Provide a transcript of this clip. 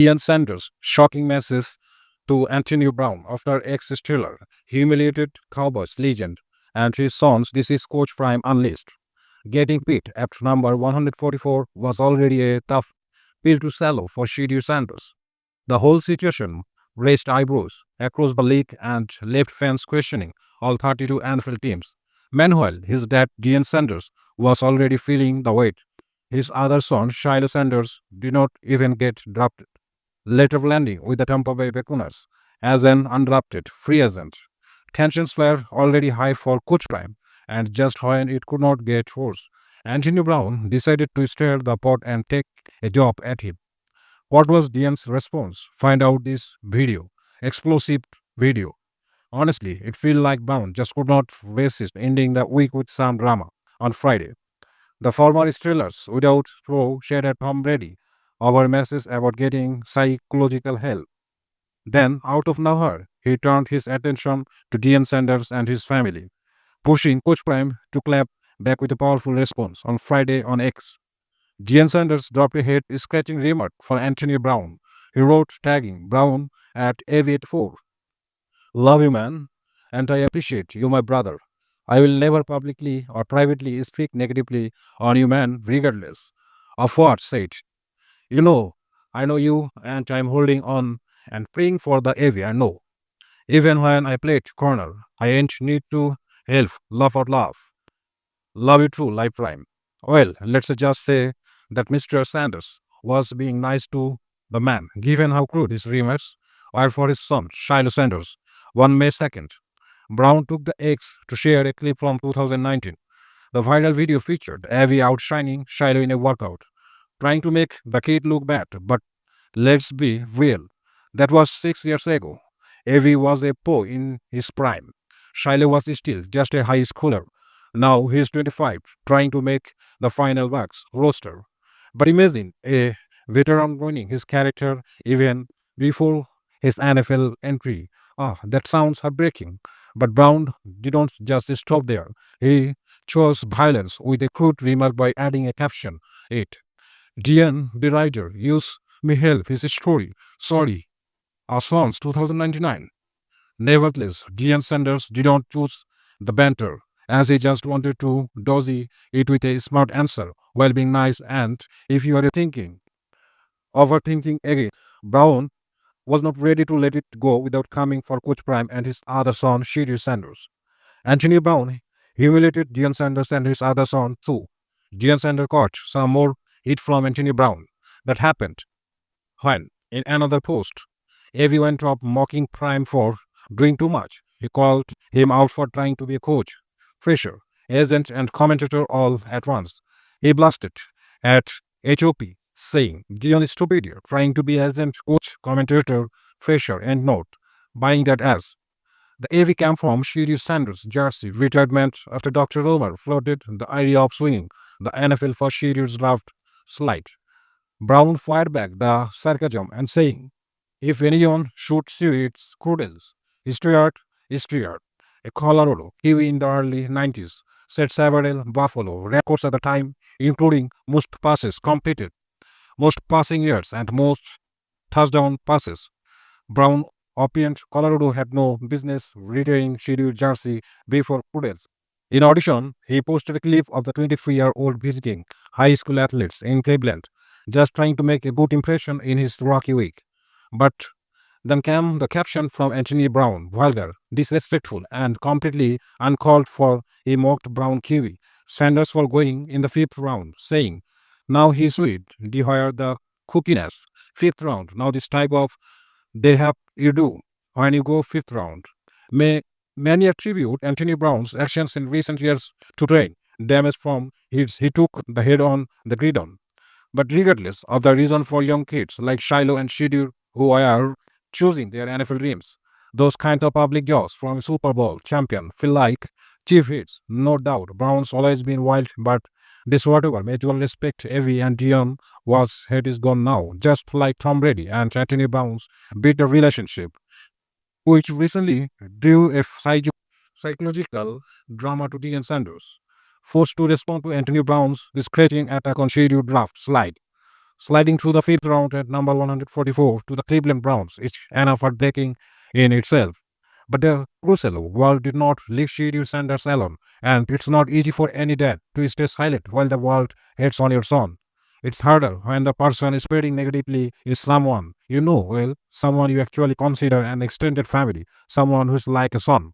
Ian Sanders' shocking message to Antonio Brown after ex-Steeler humiliated Cowboys legend and his sons. This is Coach Prime Unleashed. Getting picked at number 144 was already a tough pill to swallow for Shady Sanders. The whole situation raised eyebrows across the league and left fans questioning all 32 NFL teams. Meanwhile, his dad, Deion Sanders, was already feeling the weight. His other son, Shiloh Sanders, did not even get drafted, later landing with the Tampa Bay Buccaneers as an undrafted free agent. Tensions were already high for Coach Prime, and just when it could not get worse, Antonio Brown decided to stir the pot and take a job at him. What was Dian's response? Find out this video. Explosive video. Honestly, it feels like Brown just could not resist ending the week with some drama. On Friday, the former Steelers without throw shared at Tom Brady over messages about getting psychological help. Then, out of nowhere, he turned his attention to Deion Sanders and his family, pushing Coach Prime to clap back with a powerful response on Friday on X. Deion Sanders dropped a head scratching remark for Anthony Brown. He wrote, tagging Brown at AV84. Love you, man, and I appreciate you, my brother. I will never publicly or privately speak negatively on you, man, regardless of what said. You know, I know you, and I'm holding on and praying for the AV. I know. Even when I played corner, I ain't need to help, laugh or laugh. Love you too, Life Prime. Well, let's just say that Mr. Sanders was being nice to the man, given how crude his remarks were for his son, Shiloh Sanders. One May 2nd, Brown took the X to share a clip from 2019. The viral video featured Avi outshining Shiloh in a workout, trying to make the kid look bad, but let's be real. That was 6 years ago. Avi was a pro in his prime. Shiloh was still just a high schooler. Now he's 25, trying to make the final bucks roster. But imagine a veteran ruining his character even before his NFL entry. Ah, that sounds heartbreaking. But Brown didn't just stop there. He chose violence with a crude remark by adding a caption. It. Dian, the writer, use me help his story. Sorry, our songs 2099. Nevertheless, Deion Sanders did not choose the banter, as he just wanted to dozy it with a smart answer while being nice. And if you are overthinking again, Brown was not ready to let it go without coming for Coach Prime and his other son, Shady Sanders. Anthony Brown humiliated Deion Sanders and his other son too. Deion Sanders caught some more heat from Anthony Brown. That happened when, in another post, everyone dropped mocking Prime for doing too much. He called him out for trying to be a coach, fresher, agent, and commentator all at once. He blasted at HOP, saying, Dion is stupid here, trying to be agent, coach, commentator, fresher, and not buying that as. The AV came from Shiri Sanders' jersey retirement after Dr. Romer floated the idea of swinging the NFL for Shiri's draft slide. Brown fired back the sarcasm and saying, if anyone shoots you, it's Crudels. Histriard, a Colorado Kiwi in the early 90s, set several Buffalo records at the time, including most passes completed, most passing yards, and most touchdown passes. Brown opined Colorado had no business retiring Shady jersey before Crudels. In addition, he posted a clip of the 23-year-old visiting high school athletes in Cleveland, just trying to make a good impression in his Rocky week. But then came the caption from Anthony Brown, vulgar, disrespectful, and completely uncalled for. He mocked Brown Kiwi Sanders for going in the fifth round, saying, now he's sweet, dehired the cookiness. Fifth round, now this type of they have you do when you go fifth round. May many attribute Anthony Brown's actions in recent years to brain damage from his he took the head on the gridiron. But regardless of the reason for young kids like Shiloh and Shidur who are choosing their NFL dreams, those kind of public jobs from a Super Bowl champion feel like chief hits. No doubt, Brown's always been wild, but this whatever mutual respect, Evie and Dion was head is gone now, just like Tom Brady and Anthony Brown's bitter relationship, which recently drew a psychological drama to Deion Sanders, forced to respond to Anthony Brown's discrediting attack on scheduled draft slide. sliding through the fifth round at number 144 to the Cleveland Browns. It's enough heartbreaking in itself. But the crucial world did not leave Shiryu Sanders alone, and it's not easy for any dad to stay silent while the world hates on your son. It's harder when the person spreading negatively is someone you know well, someone you actually consider an extended family, someone who's like a son.